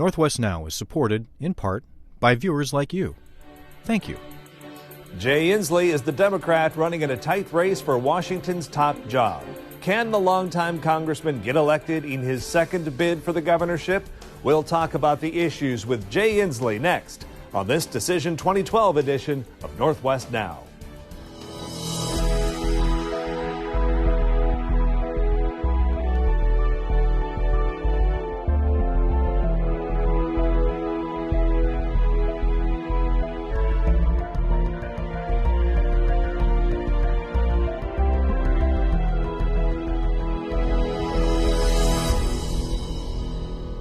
Northwest Now is supported, in part, by viewers like you. Thank you. Jay Inslee is the Democrat running in a tight race for Washington's top job. Can the longtime congressman get elected in his second bid for the governorship? We'll talk about the issues with Jay Inslee next on this Decision 2012 edition of Northwest Now.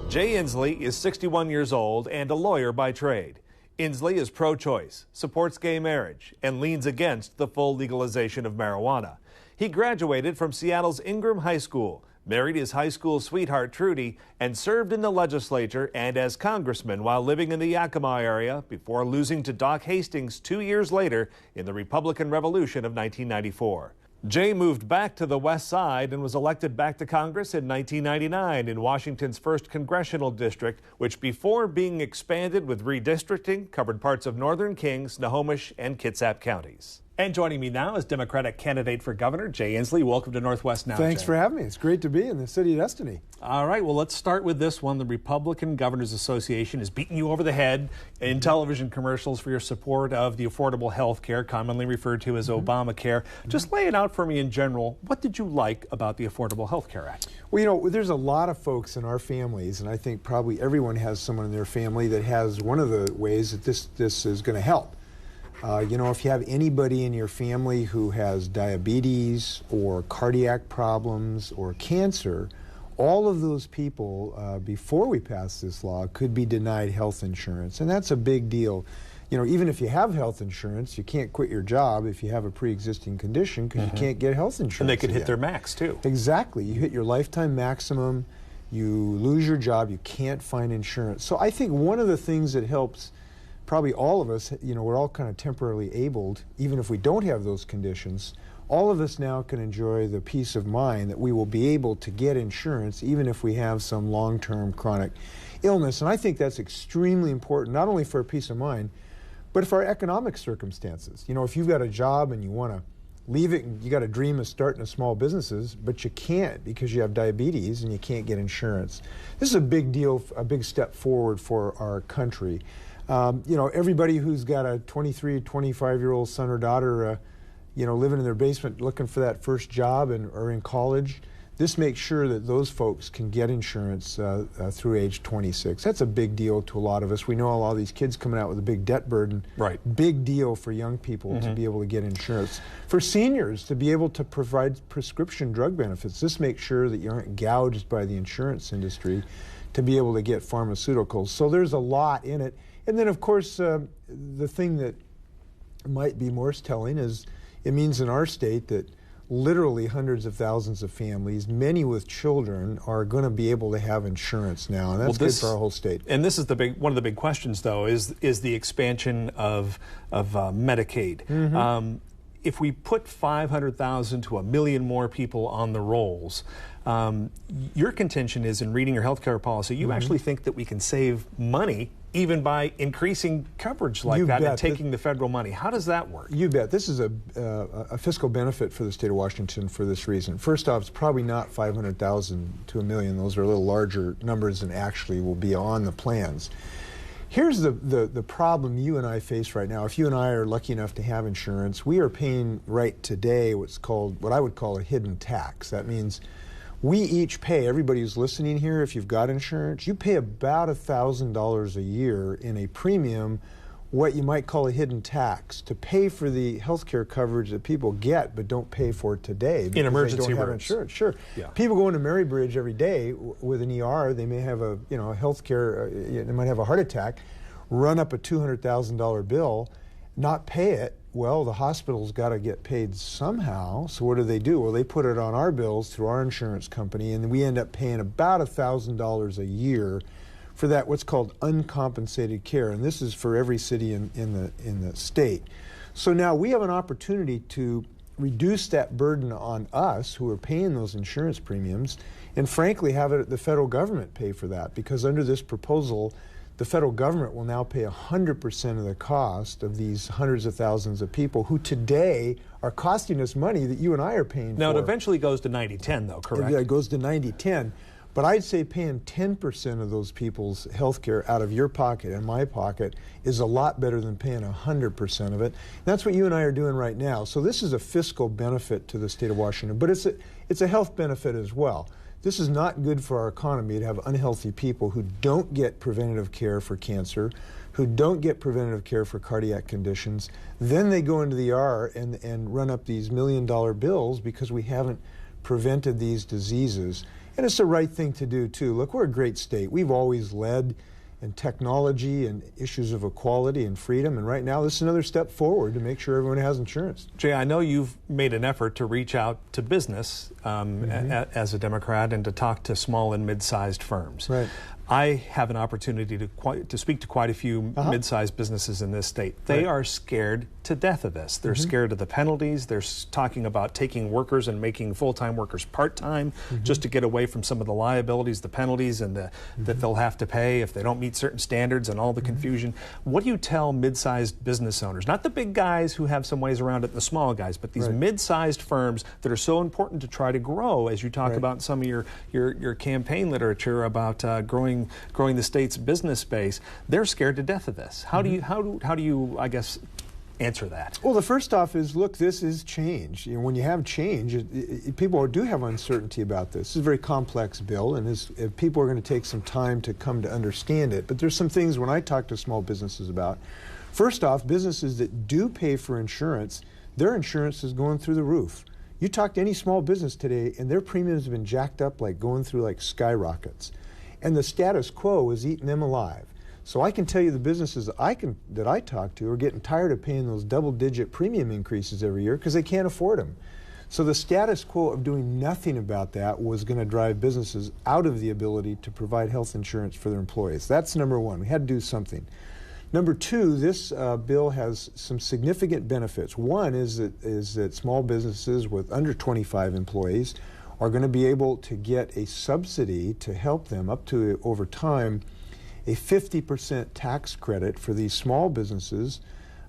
Jay Inslee is 61 years old and a lawyer by trade. Inslee is pro-choice, supports gay marriage, and leans against the full legalization of marijuana. He graduated from Seattle's Ingram High School, married his high school sweetheart Trudy, and served in the legislature and as congressman while living in the Yakima area before losing to Doc Hastings 2 years later in the Republican Revolution of 1994. Jay moved back to the West Side and was elected back to Congress in 1999 in Washington's 1st Congressional District, which before being expanded with redistricting covered parts of northern King, Snohomish, and Kitsap counties. And joining me now is Democratic candidate for governor, Jay Inslee. Welcome to Northwest Now. Thanks Jay. for having me. It's great to be in the city of destiny. All right, well, let's start with this one. The Republican Governors Association is beating you over the head in television commercials for your support of the affordable health care, commonly referred to as Obamacare. Just lay it out for me in general. What did you like about the Affordable Health Care Act? Well, you know, there's a lot of folks in our families, and I think probably everyone has someone in their family that has one of the ways that this is going to help. You know, if you have anybody in your family who has diabetes or cardiac problems or cancer, all of those people, before we pass this law, could be denied health insurance. And that's a big deal. You know, even if you have health insurance, you can't quit your job if you have a pre-existing condition because you can't get health insurance. And they could again. hit their max, too. Exactly. You hit your lifetime maximum, you lose your job, you can't find insurance. So I think one of the things that helps probably all of us, you know, we're all kind of temporarily abled, even if we don't have those conditions. All of us now can enjoy the peace of mind that we will be able to get insurance even if we have some long-term chronic illness. And I think that's extremely important, not only for our peace of mind, but for our economic circumstances. You know, if you've got a job and you want to leave it, and you got a dream of starting a small businesses, but you can't because you have diabetes and you can't get insurance. This is a big deal, a big step forward for our country. You know, everybody who's got a 23, 25-year-old son or daughter, you know, living in their basement looking for that first job or in college, this makes sure that those folks can get insurance through age 26. That's a big deal to a lot of us. We know a lot of these kids coming out with a big debt burden. Right. Big deal for young people to be able to get insurance. For seniors, to be able to provide prescription drug benefits. This makes sure that you aren't gouged by the insurance industry to be able to get pharmaceuticals. So there's a lot in it. And then, of course, the thing that might be most telling is it means in our state that literally hundreds of thousands of families, many with children, are going to be able to have insurance now, and that's good for our whole state. And this is one of the big questions, though, is the expansion of Medicaid. If we put 500,000 to 1 million more people on the rolls, your contention is, in reading your health care policy, you actually think that we can save money even by increasing coverage like that and taking the federal money. How does that work? You bet. This is a fiscal benefit for the state of Washington for this reason. First off, it's probably not 500,000 to 1 million. Those are a little larger numbers than actually will be on the plans. Here's the problem you and I face right now. If you and I are lucky enough to have insurance, we are paying right today what I would call a hidden tax. That means we each pay, everybody who's listening here, if you've got insurance, you pay about $1,000 a year in a premium, what you might call a hidden tax, to pay for the health care coverage that people get but don't pay for today. In emergency they don't have rooms. Insurance. Sure. Yeah. People go into Marybridge every day with an ER. They may have a health care, they might have a heart attack, run up a $200,000 bill, not pay it. Well, the hospital's got to get paid somehow, so what do? Well, they put it on our bills through our insurance company, and we end up paying about $1,000 a year for that what's called uncompensated care, and this is for every city in the state. So now we have an opportunity to reduce that burden on us who are paying those insurance premiums and frankly have the federal government pay for that, because under this proposal, the federal government will now pay 100% of the cost of these hundreds of thousands of people who today are costing us money that you and I are paying for. Now, it eventually goes to 90-10, though, correct? Yeah, it goes to 90-10. But I'd say paying 10% of those people's health care out of your pocket and my pocket is a lot better than paying 100% of it. And that's what you and I are doing right now. So this is a fiscal benefit to the state of Washington, but it's a health benefit as well. This is not good for our economy to have unhealthy people who don't get preventative care for cancer, who don't get preventative care for cardiac conditions. Then they go into the ER and run up these million-dollar bills because we haven't prevented these diseases. And it's the right thing to do, too. Look, we're a great state. We've always led in technology and issues of equality and freedom, and right now this is another step forward to make sure everyone has insurance. Jay, I know you've made an effort to reach out to business as a Democrat and to talk to small and mid-sized firms. Right. I have an opportunity to speak to quite a few mid-sized businesses in this state. They are scared to death of this. They're scared of the penalties. They're talking about taking workers and making full-time workers part-time just to get away from some of the liabilities, the penalties, and that they'll have to pay if they don't meet certain standards and all the confusion. What do you tell mid-sized business owners? Not the big guys who have some ways around it, the small guys, but these mid-sized firms that are so important to try to grow, as you talk about in some of your campaign literature about growing the state's business base. They're scared to death of this. How do you I guess answer that? Well, the first off is, look, this is change. You know, when you have change, people do have uncertainty about this. This is a very complex bill, and people are going to take some time to come to understand it. But there's some things when I talk to small businesses about. First off, businesses that do pay for insurance, their insurance is going through the roof. You talk to any small business today, and their premiums have been jacked up, like going through like skyrockets. And the status quo is eating them alive. So I can tell you the businesses that I talk to are getting tired of paying those double-digit premium increases every year because they can't afford them. So the status quo of doing nothing about that was going to drive businesses out of the ability to provide health insurance for their employees. That's number one. We had to do something. Number two, this bill has some significant benefits. One is that small businesses with under 25 employees are going to be able to get a subsidy to help them up to, over time, a 50% tax credit for these small businesses,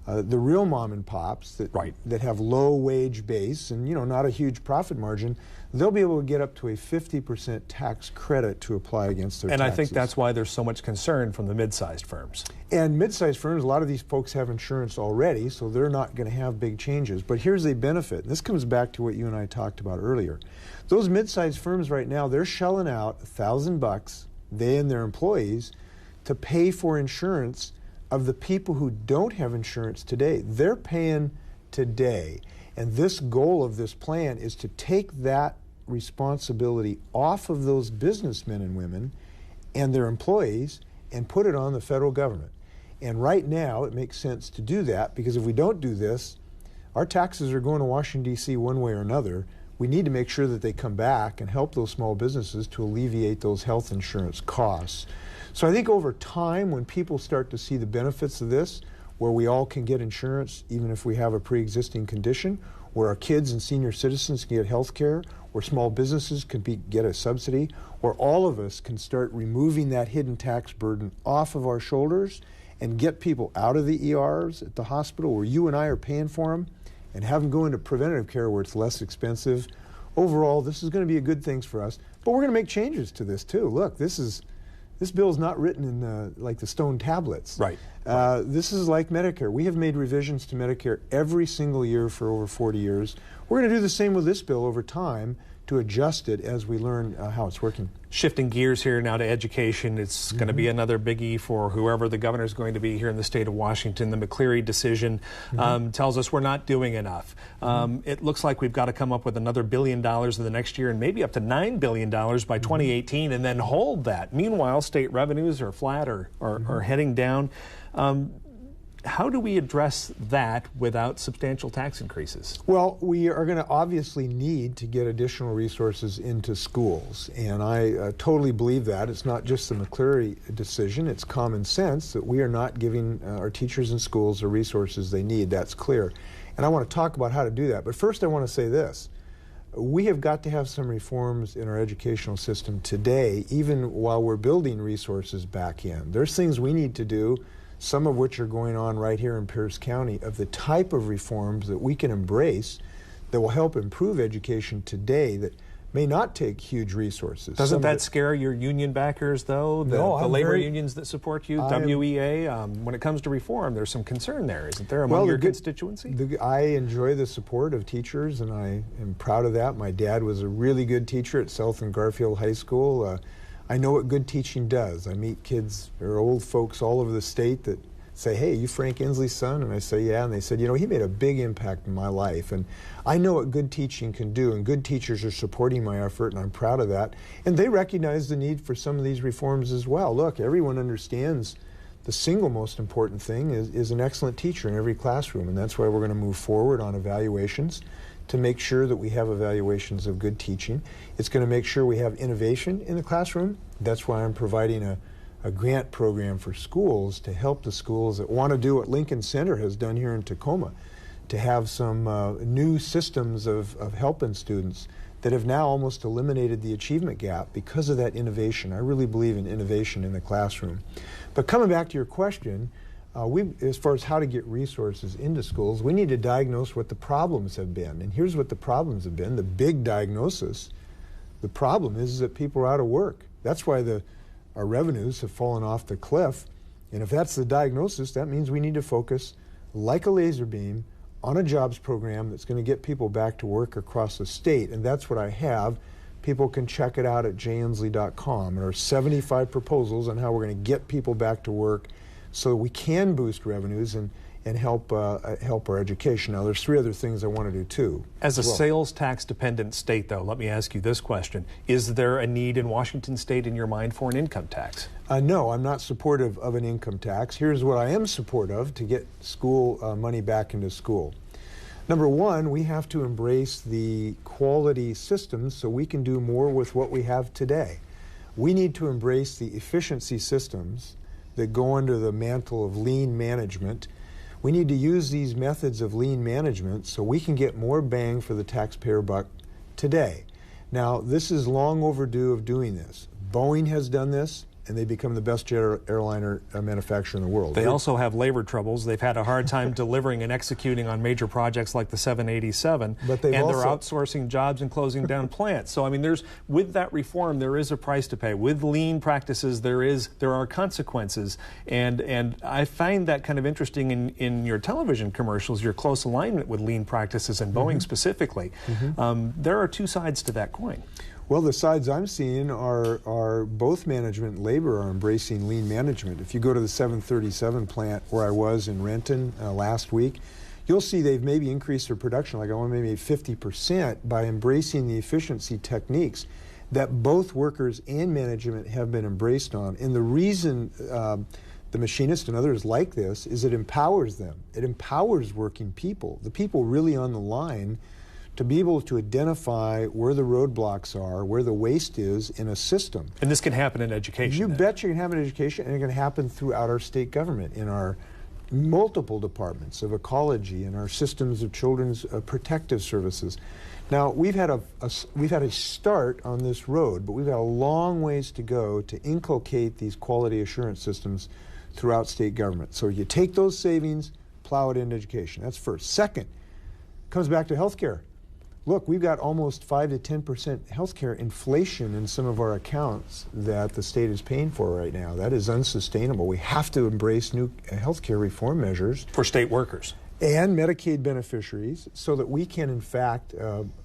the real mom and pops that have low wage base and not a huge profit margin. They'll be able to get up to a 50% tax credit to apply against their taxes. And I think that's why there's so much concern from the mid-sized firms. And mid-sized firms, a lot of these folks have insurance already, so they're not going to have big changes. But here's a benefit. This comes back to what you and I talked about earlier. Those mid-sized firms right now, they're shelling out $1,000, they and their employees, to pay for insurance of the people who don't have insurance today. They're paying today. And this goal of this plan is to take that responsibility off of those businessmen and women and their employees and put it on the federal government. And right now it makes sense to do that, because if we don't do this, our taxes are going to Washington, D.C. one way or another. We need to make sure that they come back and help those small businesses to alleviate those health insurance costs. So I think over time, when people start to see the benefits of this, where we all can get insurance even if we have a pre-existing condition, where our kids and senior citizens can get health care, where small businesses can get a subsidy, where all of us can start removing that hidden tax burden off of our shoulders and get people out of the ERs at the hospital where you and I are paying for them, and have them go into preventative care where it's less expensive. Overall, this is going to be a good thing for us. But we're going to make changes to this too. Look, this bill is not written in like the stone tablets. Right. This is like Medicare. We have made revisions to Medicare every single year for over 40 years. We're going to do the same with this bill over time to adjust it as we learn how it's working. Shifting gears here now to education, it's going to be another biggie for whoever the governor is going to be here in the state of Washington. The McCleary decision tells us we're not doing enough. It looks like we've got to come up with another $1 billion in the next year and maybe up to $9 billion by 2018 and then hold that. Meanwhile, state revenues are flat or heading down. How do we address that without substantial tax increases? Well, we are going to obviously need to get additional resources into schools, and I totally believe that. It's not just the McCleary decision, it's common sense that we are not giving our teachers in schools the resources they need. That's clear. And I want to talk about how to do that. But first I want to say this. we have got to have some reforms in our educational system today, even while we're building resources back in. There's things we need to do, some of which are going on right here in Pierce County, of the type of reforms that we can embrace that will help improve education today that may not take huge resources. Doesn't that scare your union backers, though? The labor unions that support you, WEA? When it comes to reform, there's some concern there, isn't there, among your constituency? I enjoy the support of teachers, and I am proud of that. My dad was a really good teacher at South and Garfield High School. I know what good teaching does. I meet kids or old folks all over the state that say, hey, you Frank Inslee's son? And I say, yeah. And they said, you know, he made a big impact in my life. And I know what good teaching can do, and good teachers are supporting my effort, and I'm proud of that. And they recognize the need for some of these reforms as well. Look, everyone understands the single most important thing is an excellent teacher in every classroom, and that's why we're going to move forward on evaluations to make sure that we have evaluations of good teaching. It's going to make sure we have innovation in the classroom. That's why I'm providing a grant program for schools to help the schools that want to do what Lincoln Center has done here in Tacoma, to have some new systems of helping students that have now almost eliminated the achievement gap because of that innovation. I really believe in innovation in the classroom. But coming back to your question, as far as how to get resources into schools, we need to diagnose what the problems have been. And here's what the problems have been. The big diagnosis, the problem is that people are out of work. That's why our revenues have fallen off the cliff. And if that's the diagnosis, that means we need to focus like a laser beam on a jobs program that's going to get people back to work across the state. And that's what I have. People can check it out at jinslee.com. There are 75 proposals on how we're going to get people back to work so that we can boost revenues and help our education. Now, there's 3 other things I want to do too. As a sales tax dependent state, though, let me ask you this question. Is there a need in Washington State in your mind for an income tax? No, I'm not supportive of an income tax. Here's what I am supportive of to get school money back into school. Number one, we have to embrace the quality systems so we can do more with what we have today. We need to embrace the efficiency systems that go under the mantle of lean management. We need to use these methods of lean management so we can get more bang for the taxpayer buck today. Now, this is long overdue of doing this. Boeing has done this, and they become the best jet airliner manufacturer in the world. They also have labor troubles. They've had a hard time delivering and executing on major projects like the 787, and they're outsourcing jobs and closing down plants. So, I mean, with that reform, there is a price to pay. With lean practices, there are consequences, and I find that kind of interesting in your television commercials, your close alignment with lean practices and Boeing specifically. There are 2 sides to that coin. Well, the sides I'm seeing are both management and labor are embracing lean management. If you go to the 737 plant where I was in Renton last week, you'll see they've maybe increased their production, like I want maybe 50%, by embracing the efficiency techniques that both workers and management have been embraced on. And the reason the machinists and others like this is it empowers them. It empowers working people, the people really on the line, to be able to identify where the roadblocks are, where the waste is in a system. And this can happen in education. You bet you can happen in education, and it can happen throughout our state government, in our multiple departments of ecology, in our systems of children's protective services. Now, we've had a start on this road, but we've got a long ways to go to inculcate these quality assurance systems throughout state government. So you take those savings, plow it into education. That's first. Second, comes back to healthcare. Look, we've got almost 5 to 10% healthcare inflation in some of our accounts that the state is paying for right now. That is unsustainable. We have to embrace new healthcare reform measures for state workers and Medicaid beneficiaries so that we can, in fact,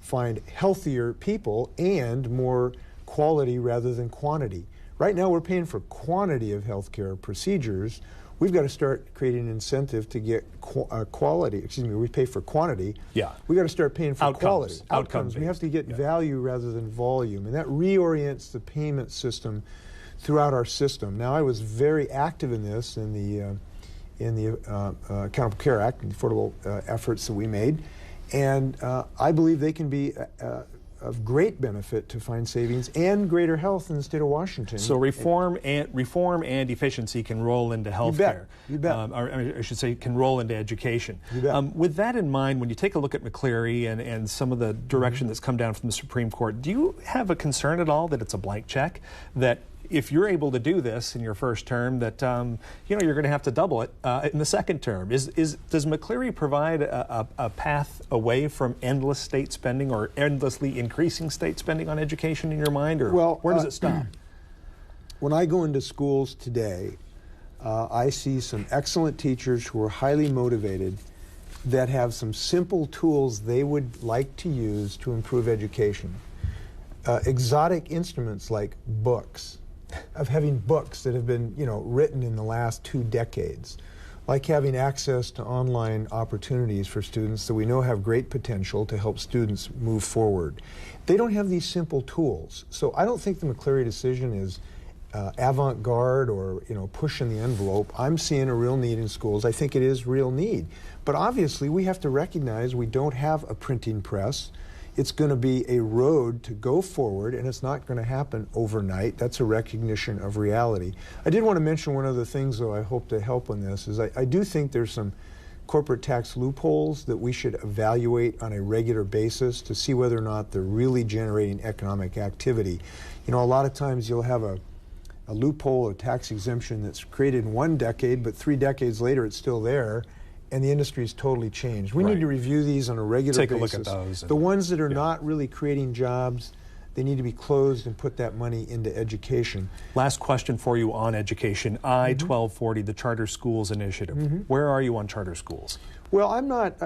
find healthier people and more quality rather than quantity. Right now, we're paying for quantity of healthcare procedures. We've got to start creating an incentive to get quality. Excuse me, we pay for quantity. Yeah. We've got to start paying for quality. Outcomes. We have to get value rather than volume. And that reorients the payment system throughout our system. Now, I was very active in this in the Accountable Care Act and the affordable efforts that we made. And I believe they can be of great benefit to find savings and greater health in the state of Washington. So reform and efficiency can roll into healthcare. You bet. Or I should say, can roll into education. You bet. With that in mind, when you take a look at McCleary and some of the direction that's come down from the Supreme Court, do you have a concern at all that it's a blank check? That if you're able to do this in your first term, that you're going to have to double it in the second term. Does McCleary provide a path away from endless state spending or endlessly increasing state spending on education in your mind, or where does it stop? When I go into schools today, I see some excellent teachers who are highly motivated that have some simple tools they would like to use to improve education. Exotic instruments like books, of having books that have been, written in the last 2 decades, like having access to online opportunities for students that we know have great potential to help students move forward. They don't have these simple tools. So I don't think the McCleary decision is avant-garde or pushing the envelope. I'm seeing a real need in schools. I think it is real need. But obviously we have to recognize we don't have a printing press. It's going to be a road to go forward, and it's not going to happen overnight. That's a recognition of reality. I did want to mention one of the things, though, I hope to help on this, is I do think there's some corporate tax loopholes that we should evaluate on a regular basis to see whether or not they're really generating economic activity. A lot of times you'll have a loophole, a tax exemption that's created in 1 decade, but 3 decades later it's still there, and the industry's totally changed. We need to review these on a regular basis. Take a look at those. The ones that are not really creating jobs, they need to be closed and put that money into education. Last question for you on education. I-1240, the Charter Schools Initiative. Where are you on charter schools? Well, I'm not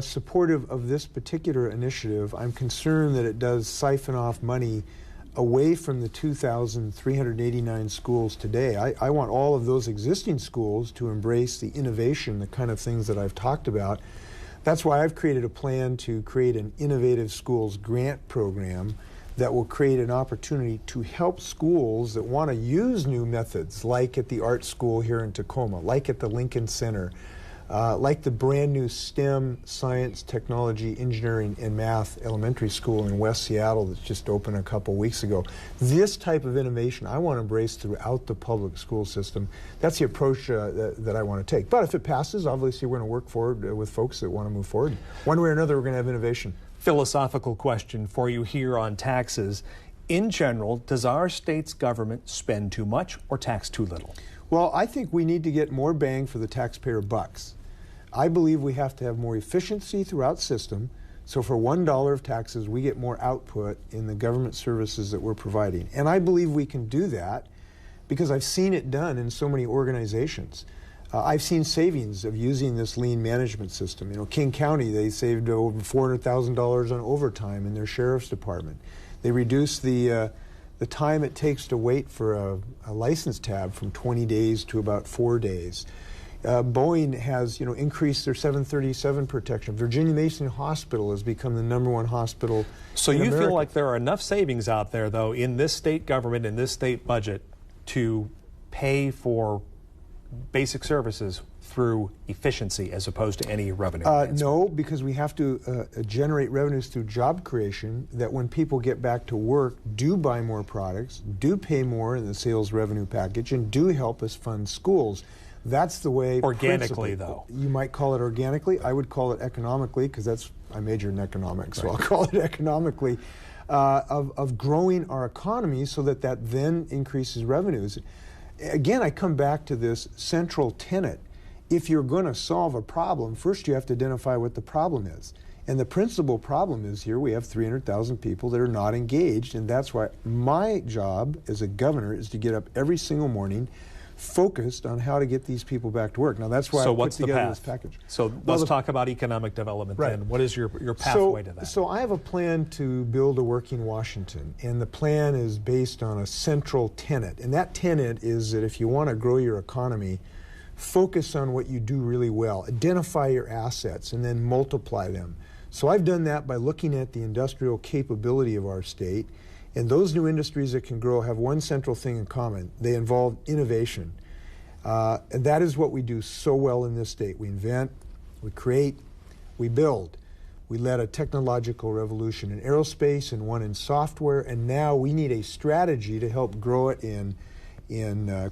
supportive of this particular initiative. I'm concerned that it does siphon off money away from the 2,389 schools today. I want all of those existing schools to embrace the innovation, the kind of things that I've talked about. That's why I've created a plan to create an Innovative Schools grant program that will create an opportunity to help schools that want to use new methods, like at the art school here in Tacoma, like at the Lincoln Center, like the brand new STEM, science, technology, engineering, and math elementary school in West Seattle that's just opened a couple weeks ago. This type of innovation I want to embrace throughout the public school system. That's the approach that I want to take. But if it passes, obviously we're going to work forward with folks that want to move forward. One way or another, we're going to have innovation. Philosophical question for you here on taxes. In general, does our state's government spend too much or tax too little? Well, I think we need to get more bang for the taxpayer bucks. I believe we have to have more efficiency throughout the system, so for $1 of taxes we get more output in the government services that we're providing. And I believe we can do that because I've seen it done in so many organizations. I've seen savings of using this lean management system. King County, they saved over $400,000 on overtime in their sheriff's department. They reduced the time it takes to wait for a license tab from 20 days to about 4 days. Boeing has, increased their 737 protection. Virginia Mason Hospital has become the #1 hospital. So you feel like there are enough savings out there, though, in this state government, in this state budget, to pay for basic services through efficiency as opposed to any revenue? No, because we have to generate revenues through job creation that when people get back to work, do buy more products, do pay more in the sales revenue package, and do help us fund schools. That's the way. Organically, though. You might call it organically. I would call it economically, because I majored in economics, so I'll call it economically, of growing our economy so that then increases revenues. Again, I come back to this central tenet. If you're going to solve a problem, first you have to identify what the problem is. And the principal problem is here we have 300,000 people that are not engaged, and that's why my job as a governor is to get up every single morning focused on how to get these people back to work. Now that's why I put together this package. So let's talk about economic development then. What is your pathway to that? So I have a plan to build a working Washington, and the plan is based on a central tenet. And that tenet is that if you want to grow your economy, focus on what you do really well. Identify your assets and then multiply them. So I've done that by looking at the industrial capability of our state. And those new industries that can grow have one central thing in common. They involve innovation. And that is what we do so well in this state. We invent, we create, we build. We led a technological revolution in aerospace and one in software, and now we need a strategy to help grow it in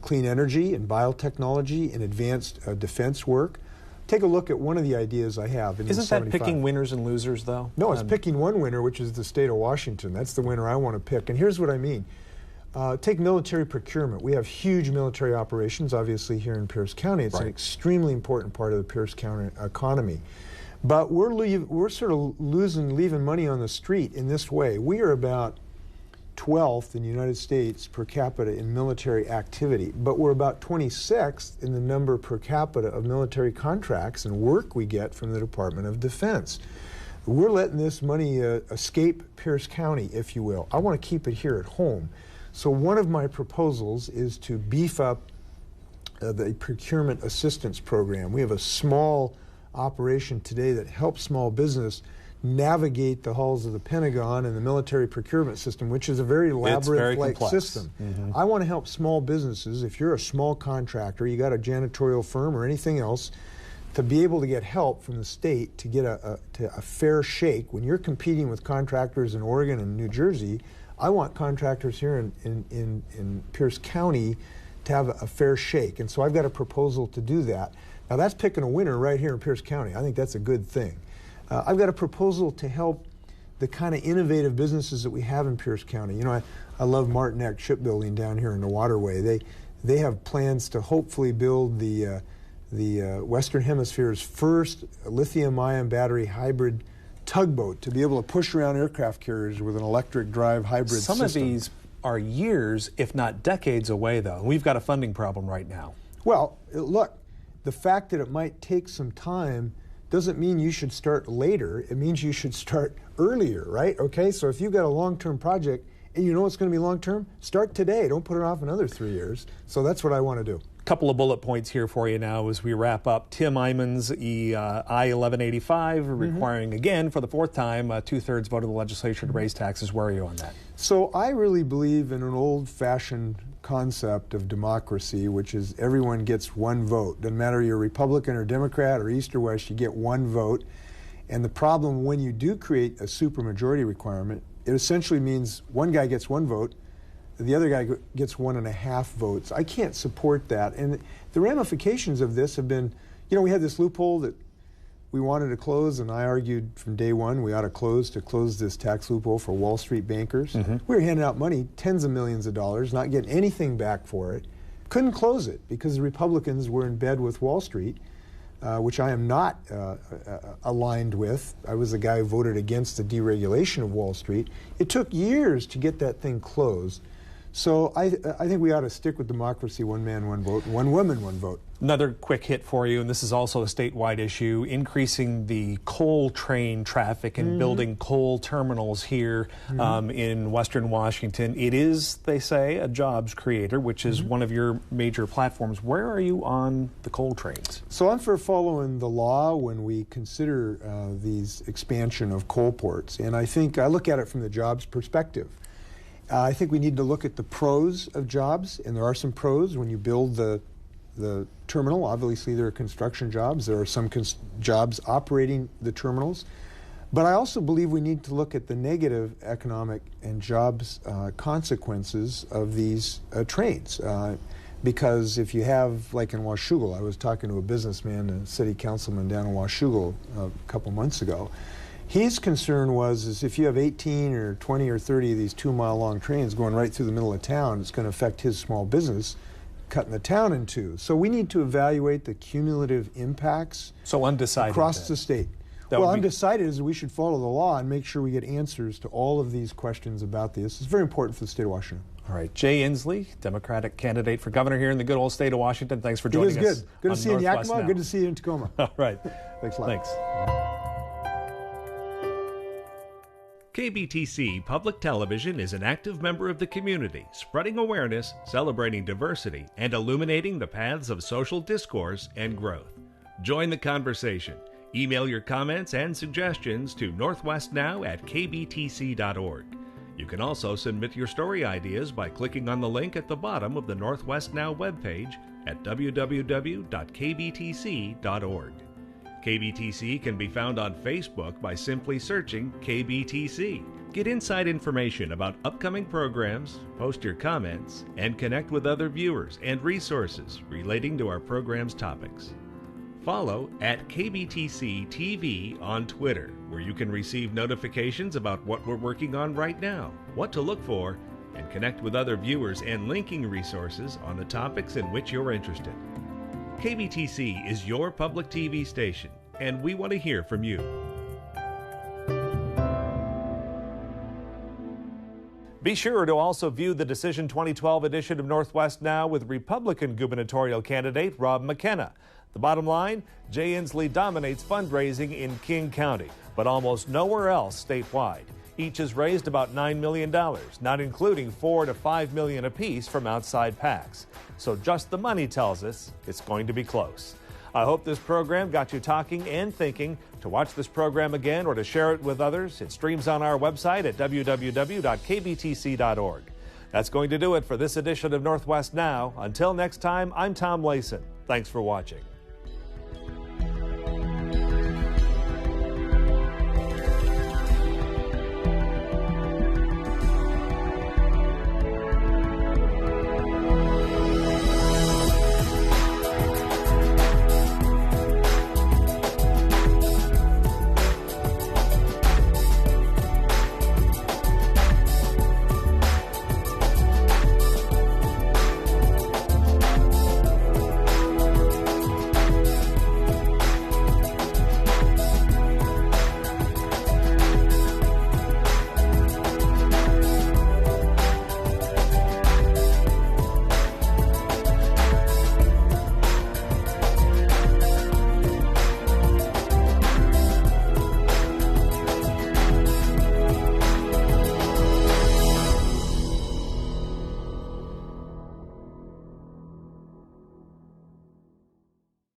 clean energy, in biotechnology, in advanced defense work. Take a look at one of the ideas I have. Isn't that picking winners and losers, though? No, it's picking one winner, which is the state of Washington. That's the winner I want to pick. And here's what I mean. Take military procurement. We have huge military operations, obviously, here in Pierce County. It's an extremely important part of the Pierce County economy. But we're sort of leaving money on the street in this way. We are about 12th in the United States per capita in military activity, but we're about 26th in the number per capita of military contracts and work we get from the Department of Defense. We're letting this money escape Pierce County, if you will. I want to keep it here at home. So one of my proposals is to beef up the procurement assistance program. We have a small operation today that helps small business navigate the halls of the Pentagon and the military procurement system, which is a very labyrinth-like system. I want to help small businesses. If you're a small contractor, you got a janitorial firm or anything else, to be able to get help from the state to get a fair shake. When you're competing with contractors in Oregon and New Jersey, I want contractors here in Pierce County to have a fair shake. And so I've got a proposal to do that. Now that's picking a winner right here in Pierce County. I think that's a good thing. I've got a proposal to help the kind of innovative businesses that we have in Pierce County. You know, I love Martineck Shipbuilding down here in the waterway. They have plans to hopefully build the Western Hemisphere's first lithium-ion battery hybrid tugboat to be able to push around aircraft carriers with an electric drive hybrid system. Some of these are years, if not decades away, though. We've got a funding problem right now. Well, look, the fact that it might take some time doesn't mean you should start later. It means you should start earlier, right? Okay, so if you've got a long-term project and you know it's going to be long-term, start today. Don't put it off another 3 years. So that's what I want to do. Couple of bullet points here for you now as we wrap up. Tim Iman's I-1185 requiring, again, for the fourth time, a two-thirds vote of the legislature to raise taxes. Where are you on that? So I really believe in an old-fashioned concept of democracy, which is everyone gets one vote. Doesn't matter you're Republican or Democrat or East or West, you get one vote. And the problem when you do create a supermajority requirement, it essentially means one guy gets one vote, the other guy gets 1.5 votes. I can't support that. And the ramifications of this have been, you know, we had this loophole that we wanted to close, and I argued from day one we ought to close this tax loophole for Wall Street bankers. We were handing out money, tens of millions of dollars, not getting anything back for it. Couldn't close it because the Republicans were in bed with Wall Street, which I am not aligned with. I was the guy who voted against the deregulation of Wall Street. It took years to get that thing closed. So I think we ought to stick with democracy, one man, one vote, one woman, one vote. Another quick hit for you, and this is also a statewide issue, increasing the coal train traffic and building coal terminals here in Western Washington. It is, they say, a jobs creator, which is one of your major platforms. Where are you on the coal trains? So I'm for following the law when we consider these expansion of coal ports. And I think I look at it from the jobs perspective. I think we need to look at the pros of jobs, and there are some pros when you build the terminal. Obviously, there are construction jobs. There are some jobs operating the terminals. But I also believe we need to look at the negative economic and jobs consequences of these trains. Because if you have, like in Washougal, I was talking to a businessman, a city councilman down in Washougal a couple months ago. His concern was if you have 18 or 20 or 30 of these 2-mile-long trains going right through the middle of town, it's going to affect his small business, cutting the town in two. So we need to evaluate the cumulative impacts across the state. Well, undecided is that we should follow the law and make sure we get answers to all of these questions about this. It's very important for the state of Washington. All right. Jay Inslee, Democratic candidate for governor here in the good old state of Washington. Thanks for joining us. It is good. Good to see you in Yakima. Good to see you in Tacoma. All right. Thanks a lot. Thanks. KBTC Public Television is an active member of the community, spreading awareness, celebrating diversity, and illuminating the paths of social discourse and growth. Join the conversation. Email your comments and suggestions to northwestnow@kbtc.org. You can also submit your story ideas by clicking on the link at the bottom of the Northwest Now webpage at www.kbtc.org. KBTC can be found on Facebook by simply searching KBTC. Get inside information about upcoming programs, post your comments, and connect with other viewers and resources relating to our program's topics. Follow at KBTC TV on Twitter, where you can receive notifications about what we're working on right now, what to look for, and connect with other viewers and linking resources on the topics in which you're interested. KBTC is your public TV station, and we want to hear from you. Be sure to also view the Decision 2012 edition of Northwest Now with Republican gubernatorial candidate Rob McKenna. The bottom line, Jay Inslee dominates fundraising in King County, but almost nowhere else statewide. Each has raised about $9 million, not including $4 to $5 million apiece from outside PACs. So just the money tells us it's going to be close. I hope this program got you talking and thinking. To watch this program again or to share it with others, it streams on our website at www.kbtc.org. That's going to do it for this edition of Northwest Now. Until next time, I'm Tom Layson. Thanks for watching.